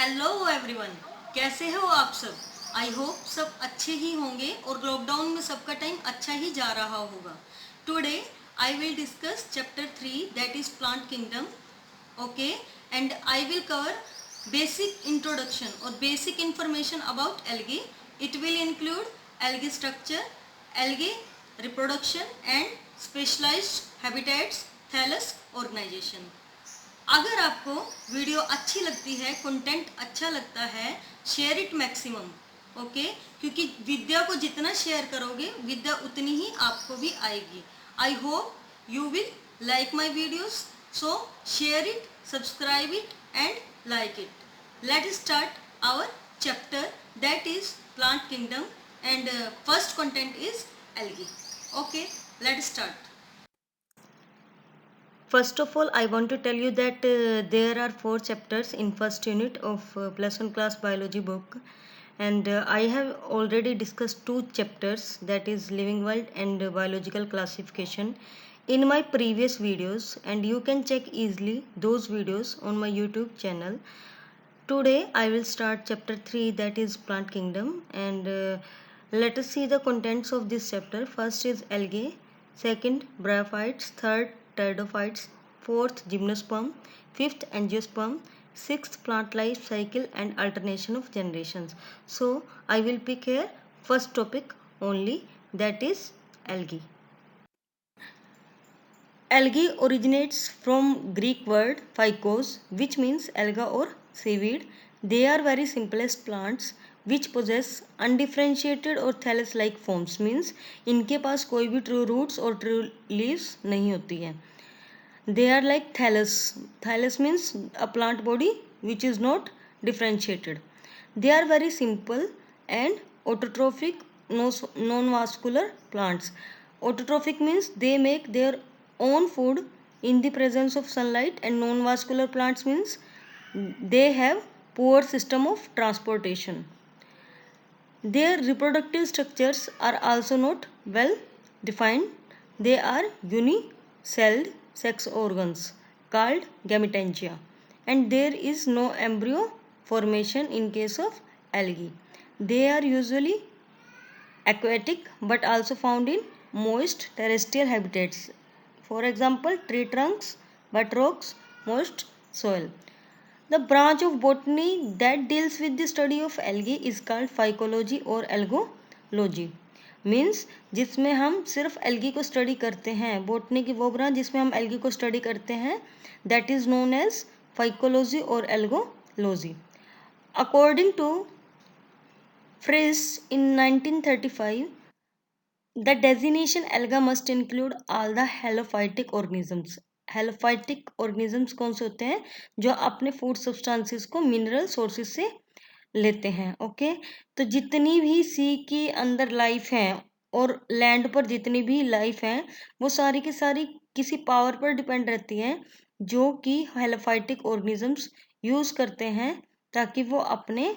Hello everyone, कैसे हो आप सब। आई होप सब अच्छे ही होंगे और लॉकडाउन में सबका टाइम अच्छा ही जा रहा होगा। Today I will discuss chapter 3 that is plant kingdom. Okay, and I will cover basic introduction और basic information about algae. It will include algae structure, algae reproduction and specialized habitats, thallus organization. अगर आपको video अच्छी लगती है, content अच्छा लगता है, share it maximum. Okay, क्योंकि विद्या को जितना शेयर करोगे विद्या उतनी ही आपको भी आएगी. I hope you will like my videos, so share it, subscribe it and like it. Let start our chapter that is plant kingdom and first content is algae. Okay, let start. First of all, I want to tell you that there are 4 chapters in first unit of +1 class biology book, and I have already discussed 2 chapters, that is living world and biological classification, in my previous videos, and you can check easily those videos on my YouTube channel. Today I will start chapter 3, that is plant kingdom, and let us see the contents of this chapter. First is algae, second bryophytes, third pteridophytes, fourth gymnosperm, fifth angiosperm, sixth plant life cycle and alternation of generations. So I will pick here first topic only, that is algae. Algae originates from Greek word phycos, which means alga or seaweed. They are very simplest plants which possess undifferentiated or thallus-like forms, means इनके पास कोई भी true roots और true leaves नहीं होती है. They are like thallus. Thallus means a plant body which is not differentiated. They are very simple and autotrophic, non-vascular plants. Autotrophic means they make their own food in the presence of sunlight, and non-vascular plants means they have poor system of transportation. Their reproductive structures are also not well defined. They are unicelled sex organs called gametangia, and there is no embryo formation in case of algae. They are usually aquatic but also found in moist terrestrial habitats. For example, tree trunks, bedrocks, moist soil. The branch of botany that deals with the study of algae is called phycology or algology. Means जिसमें हम सिर्फ algae को study करते हैं, botany की वो branch जिसमें हम एल्गी को स्टडी करते हैं, that is known as phycology और algology. According to Frisch in 1935, the designation alga must include all the halophytic organisms. Halophytic organisms कौन से होते हैं? जो अपने फूड सब्सटेंसेस को मिनरल सोर्सेज से लेते हैं. ओके, तो जितनी भी सी के अंदर लाइफ है और लैंड पर जितनी भी लाइफ है वो सारी की सारी किसी पावर पर डिपेंड रहती है जो कि हेलोफाइटिक ऑर्गेनिजम्स यूज करते हैं ताकि वो अपने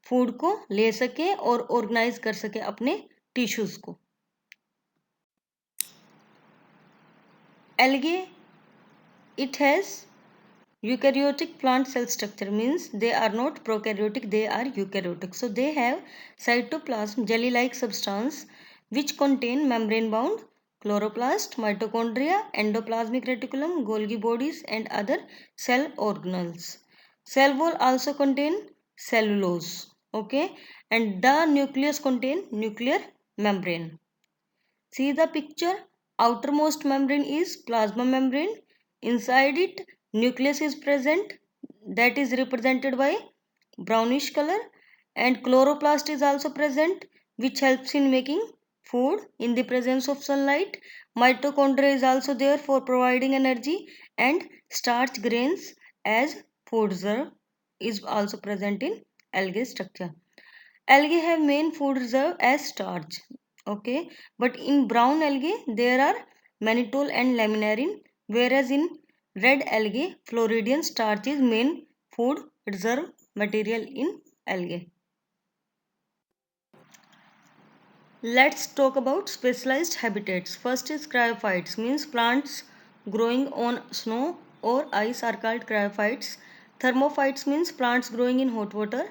फूड को ले सके और ऑर्गेनाइज कर सके अपने टिश्यूज को. Algae it has eukaryotic plant cell structure, means they are not prokaryotic, they are eukaryotic. So they have cytoplasm, jelly like substance which contain membrane bound chloroplast, mitochondria, endoplasmic reticulum, Golgi bodies and other cell organelles. Cell wall also contain cellulose. Okay, and the nucleus contain nuclear membrane. See the picture. Outermost membrane is plasma membrane. Inside it, nucleus is present, that is represented by brownish color, and chloroplast is also present, which helps in making food in the presence of sunlight. Mitochondria is also there for providing energy, and starch grains as food reserve is also present in algae structure. Algae have main food reserve as starch. Okay, but in brown algae there are mannitol and laminarin, whereas in red algae floridian starch is main food reserve material in algae. Let's talk about specialized habitats. First is cryophytes, means plants growing on snow or ice are called cryophytes. Thermophytes means plants growing in hot water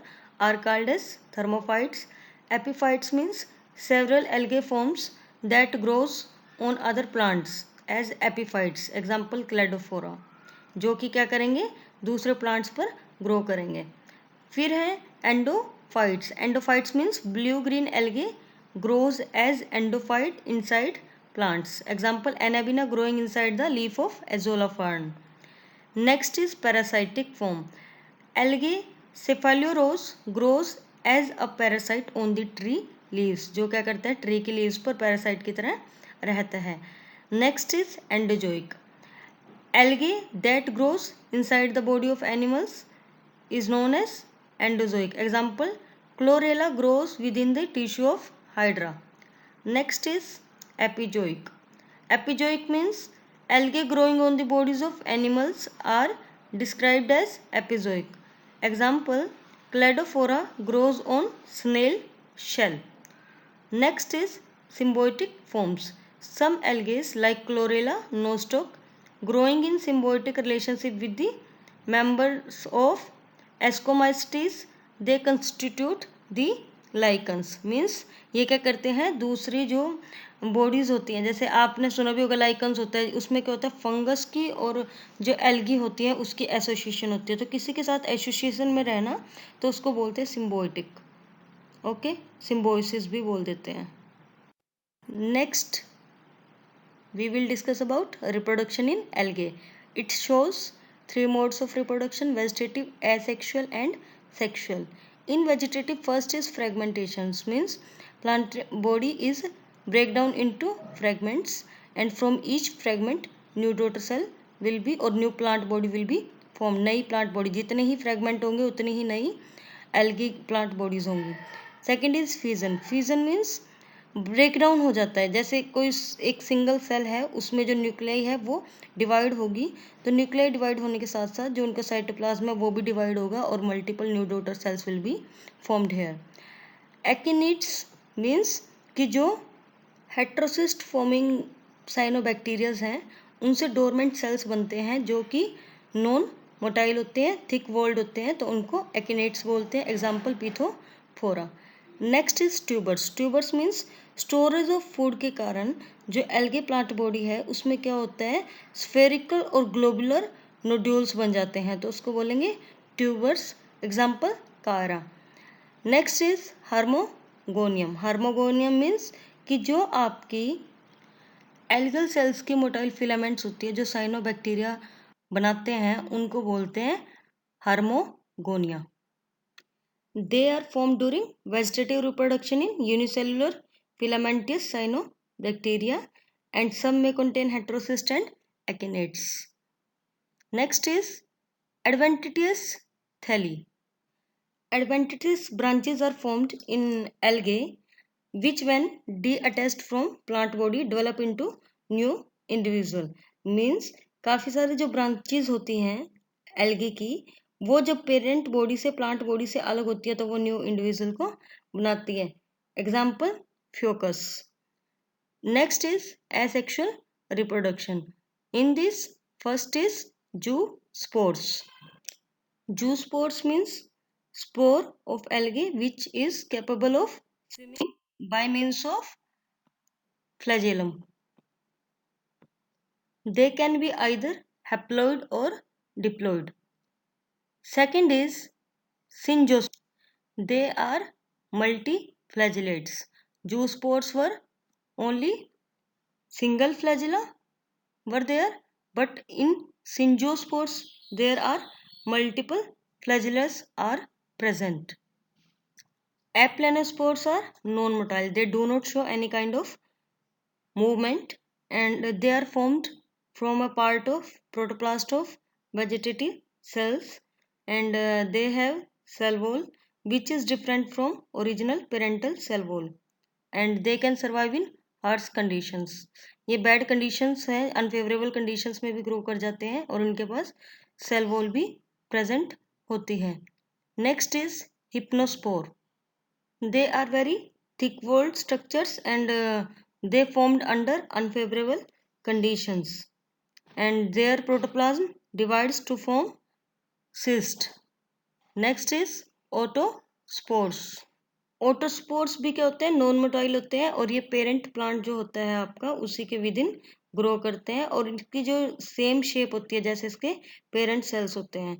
are called as thermophytes. Epiphytes means several algae forms that grows on other plants as epiphytes. Example Cladophora, जो कि क्या करेंगे, दूसरे plants पर grow करेंगे. फिर है endophytes. Endophytes means blue green algae grows as endophyte inside plants. Example Anabaena growing inside the leaf of Azolla fern. Next is parasitic form. Algae Cephalorhous grows as a parasite on the tree leaves. जो क्या करता है, tree की leaves पर parasite की तरह रहता है. Next is endozoic. Algae that grows inside the body of animals is known as endozoic. Example Chlorella grows within the tissue of Hydra. Next is epizoic. Epizoic means algae growing on the bodies of animals are described as epizoic. Example Cladophora grows on snail shell. Next is symbiotic forms. Some algae like Chlorella nostoc growing in symbiotic relationship with the members of Ascomycetes, they constitute the lichens. Means ये क्या करते हैं, दूसरी जो bodies होती हैं, जैसे आपने सुना भी होगा लाइकन्स होता है, उसमें क्या होता है, फंगस की और जो एल्गी होती है उसकी एसोसिएशन होती है. तो किसी के साथ एसोसिएशन में रहना तो उसको बोलते हैं सिम्बोइटिक. ओके, सिम्बोसिस भी बोल देते हैं. Next we will discuss about reproduction in algae. It shows three modes of reproduction: vegetative, asexual and sexual. In vegetative, first is fragmentation, means plant body is break down into fragments and from each fragment new daughter cell will be or new plant body will be formed. नई plant body, जितने ही fragment होंगे उतनी ही नई algae plant bodies होंगी. Second is fission. Fission means break down हो जाता है. जैसे कोई एक सिंगल सेल है, उसमें जो न्यूक्लियाई है वो डिवाइड होगी, तो न्यूक्लियाई डिवाइड होने के साथ साथ जो उनका साइटोप्लाज्म है वो भी डिवाइड होगा और multiple new daughter cells will be formed here. Akinetes means कि जो हेट्रोसिस्ट फॉर्मिंग साइनोबैक्टीरियाज हैं उनसे डोरमेंट सेल्स बनते हैं जो कि नॉन मोटाइल होते हैं, थिक वॉल्ड होते हैं, तो उनको एकिनेट्स बोलते हैं. Example Pithophora. Next is tubers. Tubers means storage of food के कारण जो एल्गे प्लांट बॉडी है उसमें क्या होता है, स्फेरिकल और ग्लोबुलर नोड्यूल्स बन जाते हैं, तो उसको बोलेंगे tubers. Example Chara. Next is hormogonium. Hormogonium means कि जो आपकी एल्गल सेल्स की मोटाइल फिलामेंट्स होती है जो साइनोबैक्टीरिया बनाते हैं उनको बोलते हैं हार्मोगोनिया. They are formed during vegetative reproduction in unicellular filamentous cyanobacteria and some may contain heterocyst and akinets. Next is adventitious thalli. Adventitious branches are formed in algae which when detached from plant body develop into new individual. Means काफ़ी सारी जो branches होती हैं algae की वो जब parent body से plant body से अलग होती है तो वो न्यू इंडिविजुअल को बनाती है. Example Fucus. Next is asexual reproduction. In this first is zoospores. Zoospores means spore of algae which is capable of swimming by means of flagellum. They can be either haploid or diploid. Second is syngiosperms. They are multiflagellates. Zoospores were only single flagella were there, but in syngiosperms there are multiple flagellas are present. Aplanospores are non-motile. They do not show any kind of movement and they are formed from a part of protoplast of vegetative cells and they have cell wall which is different from original parental cell wall and they can survive in harsh conditions. ये bad conditions हैं, unfavorable conditions में भी grow कर जाते हैं और उनके पास cell wall भी present होती है. Next is hypnospore. They are very thick-walled structures and they formed under unfavorable conditions and their protoplasm divides to form cyst. Next is autospores. Autospores भी क्या होते हैं, नॉन मोटाइल होते हैं और ये पेरेंट प्लांट जो होता है आपका उसी के विद इन ग्रो करते हैं और इनकी जो सेम शेप होती है जैसे इसके पेरेंट सेल्स होते हैं.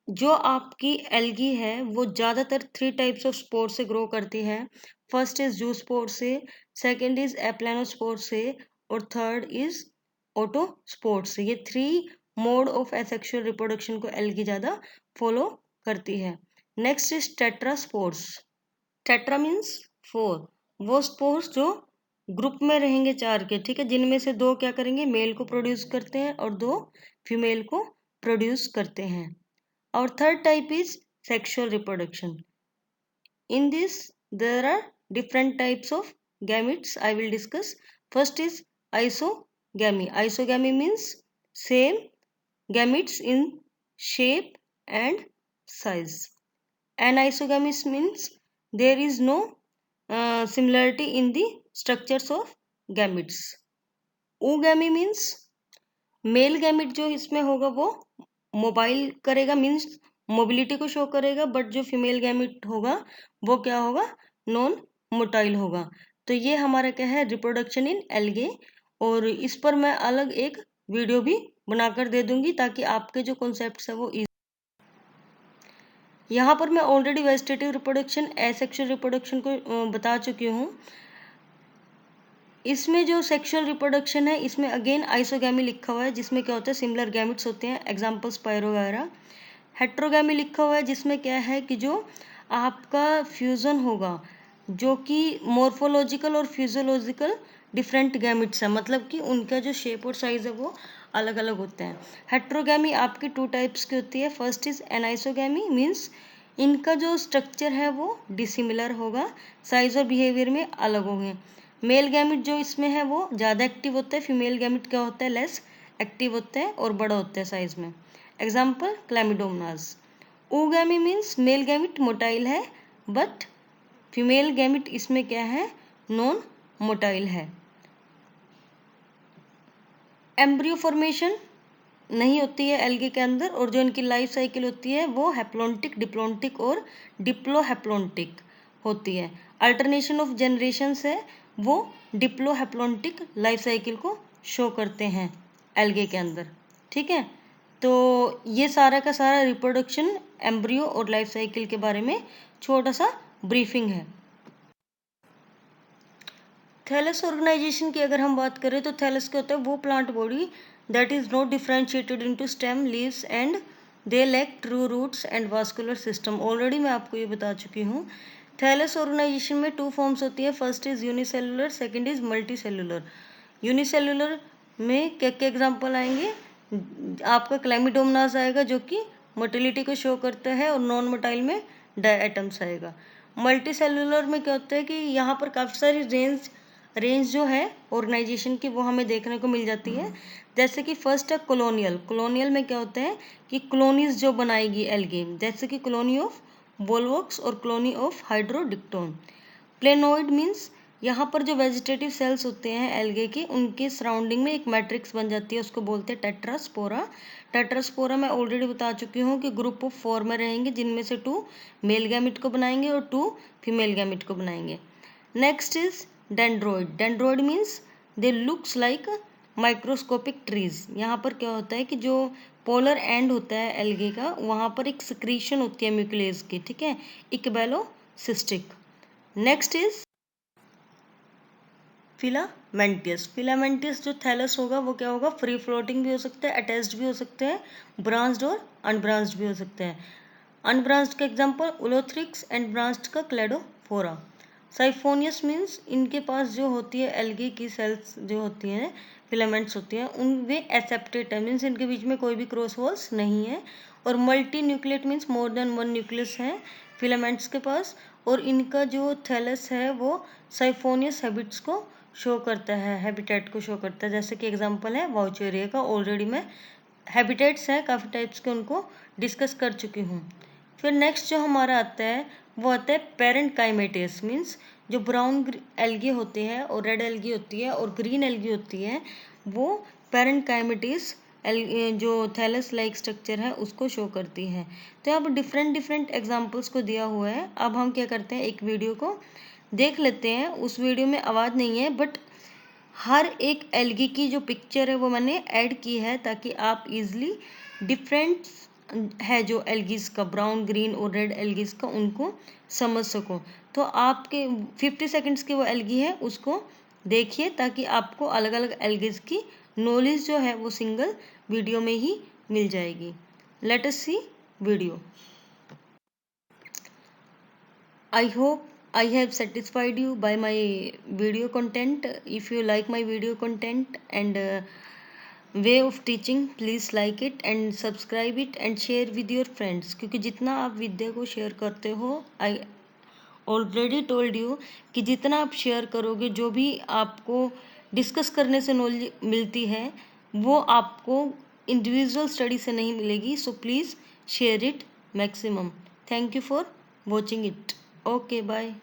जो आपकी एल्गी है वो ज़्यादातर 3 टाइप्स ऑफ स्पोर से ग्रो करती है. फर्स्ट इज जूस्पोर से, सेकेंड इज एप्लानोस्पोर से और थर्ड इज ओटोस्पोर से. ये 3 मोड ऑफ एसेक्सुअल रिप्रोडक्शन को एल्गी ज़्यादा फॉलो करती है. Next is tetraspores. Tetra means 4. वो स्पोर्स जो ग्रुप में रहेंगे 4 के, ठीक है, जिनमें से 2 क्या करेंगे, मेल को प्रोड्यूस करते हैं और 2 फीमेल को प्रोड्यूस करते हैं. और third type is sexual reproduction. In this, there are different types of gametes I will discuss. First is isogamy. Isogamy means same gametes in shape and size. Anisogamy means there is no similarity in the structures of gametes. Oogamy means male gamete जो इसमें होगा वो mobile करेगा, means mobility को show करेगा, but जो female gamete होगा वो क्या होगा, नॉन मोटाइल होगा. तो ये हमारा क्या है, रिप्रोडक्शन इन एल्गे. और इस पर मैं अलग एक वीडियो भी बनाकर दे दूंगी ताकि आपके जो कॉन्सेप्ट्स है वो यहाँ पर मैं already vegetative reproduction, asexual reproduction को बता चुकी हूँ. इसमें जो सेक्सुअल रिप्रोडक्शन है इसमें अगेन आइसोगैमी लिखा हुआ है जिसमें क्या होता है, सिमिलर गैमिट्स होते हैं, एग्जाम्पल स्पायरो वगैरह. हेट्रोगैमी लिखा हुआ है जिसमें क्या है कि जो आपका फ्यूज़न होगा जो कि मॉर्फोलॉजिकल और फिजियोलॉजिकल डिफरेंट गैमिट्स है, मतलब कि उनका जो शेप और साइज है वो अलग अलग होते हैं. हेट्रोगैमी आपकी 2 टाइप्स की होती है. फर्स्ट इज एनाइसोगैमी, मीन्स इनका जो स्ट्रक्चर है वो डिसिमिलर होगा, साइज और बिहेवियर में अलग होंगे. मेल गैमिट जो इसमें है वो ज़्यादा एक्टिव होता है, फीमेल गैमिट क्या होता है, लेस एक्टिव होते हैं और बड़ा होता है साइज में. Example Chlamydomonas. Oogamy means male gamete motile है बट फीमेल गैमिट इसमें क्या है, नॉन मोटाइल है. एम्ब्रियो फॉर्मेशन नहीं होती है एल्गे के अंदर और जो इनकी लाइफ साइकिल होती है वो हैप्लॉन्टिक, डिप्लॉन्टिक और डिप्लोहैप्लॉन्टिक होती है. अल्टरनेशन ऑफ जनरेशंस है वो डिप्लोहैप्लॉन्टिक लाइफ साइकिल को शो करते हैं एल्गे के अंदर, ठीक है. तो ये सारा का सारा रिप्रोडक्शन, एम्ब्रियो और लाइफ साइकिल के बारे में छोटा सा ब्रीफिंग है. थैलस ऑर्गेनाइजेशन की अगर हम बात करें तो थैलस क्या होता है, वो plant body that is not differentiated into stem, leaves and they lack true roots and vascular system. Already मैं आपको ये बता चुकी हूँ. थैलस ऑर्गेनाइजेशन में 2 फॉर्म्स होती है. First is unicellular, second is multi cellular. Unicellular में क्या क्या एग्जाम्पल आएंगे, आपका क्लैमिडोमोनास आएगा जो कि मोटिलिटी को शो करता है और नॉन मोटाइल में डायटम्स आएगा. मल्टी सेलुलर में क्या होता है कि यहाँ पर काफ़ी सारी रेंज जो है ऑर्गेनाइजेशन की वो हमें देखने को मिल जाती है. जैसे कि फर्स्ट है कॉलोनियल. कॉलोनियल में क्या होता है कि कॉलोनीज जो बनाएगी एल्गे, जैसे कि कॉलोनी ऑफ बोलवॉक्स और कॉलोनी ऑफ हाइड्रोडिक्टोन. प्लेनोइड मीन्स यहाँ पर जो वेजिटेटिव सेल्स होते हैं एल्गे के, उनके सराउंडिंग में एक मैट्रिक्स बन जाती है, उसको बोलते हैं टेट्रास्पोरा. टेट्रास्पोरा मैं ऑलरेडी बता चुकी हूँ कि ग्रुप ऑफ 4 में रहेंगे जिनमें से 2 मेल गैमिट को बनाएंगे और 2 फीमेल गैमिट को बनाएंगे. Next is dendroid. Dendroid means they looks like microscopic trees. यहाँ पर क्या होता है कि जो पोलर एंड होता है एल्गे का, वहाँ पर एक सिक्रीशन होती है म्यूक्लेज की, ठीक है, इक्बेलोसिस्टिक. Next is filamentous. फिलामेंटियस जो थैलस होगा वो क्या होगा, फ्री फ्लोटिंग भी हो सकता है, अटैच्ड भी हो सकते हैं, ब्रांच्ड और अनब्रांच्ड भी हो सकते हैं. अनब्रांच्ड का एग्जांपल उलोथ्रिक्स एंड ब्रांच्ड का क्लेडोफोरा. साइफोनियस मीन्स इनके पास जो होती है एल्गे की सेल्स जो होती हैं, फिलामेंट्स होती हैं, उन वे एसेप्टेट है, मीन्स इनके बीच में कोई भी क्रॉस वॉल्स नहीं है. और multi nucleate means more than 1 nucleus है फिलामेंट्स के पास. और इनका जो थैलस है वो साइफोनियस हैबिट्स को शो करता है, हैबिटेट को शो करता है. जैसे कि एग्जांपल है वाउचेरिया का, ऑलरेडी मैं हैबिटेट्स हैं काफ़ी टाइप्स के उनको डिस्कस कर चुकी हूँ. फिर नेक्स्ट जो हमारा आता है वो आता है पेरेंट काइमेटिस. मीन्स जो ब्राउन एल्गी होते हैं और रेड एल्गी होती है और ग्रीन एल्गी होती है वो पेरेंट काइमेटिस जो थैलस लाइक स्ट्रक्चर है उसको शो करती है। तो यहाँ पर डिफरेंट एग्जाम्पल्स को दिया हुआ है। अब हम क्या करते हैं, एक वीडियो को देख लेते हैं। उस वीडियो में आवाज़ नहीं है, बट हर एक एल्गी की जो पिक्चर है वो मैंने ऐड की है, ताकि आप इजली डिफरेंट है जो एल्गीज का, ब्राउन, ग्रीन और रेड एल्गीज का, उनको समझ सको। तो आपके 50 सेकंड्स की वो एल्गी है, उसको देखिए, ताकि आपको अलग अलग एल्गीज की नॉलेज जो है वो सिंगल वीडियो में ही मिल जाएगी। Let us see video. I hope I have satisfied you by my video content. If you like my video content and way of teaching, please like it and subscribe it and share with your friends, क्योंकि जितना आप विद्या को share करते हो, I already told you कि जितना आप share करोगे, जो भी आपको डिस्कस करने से नॉलेज मिलती है वो आपको इंडिविजुअल स्टडी से नहीं मिलेगी। So please share it maximum. Thank you for watching it. Okay, bye.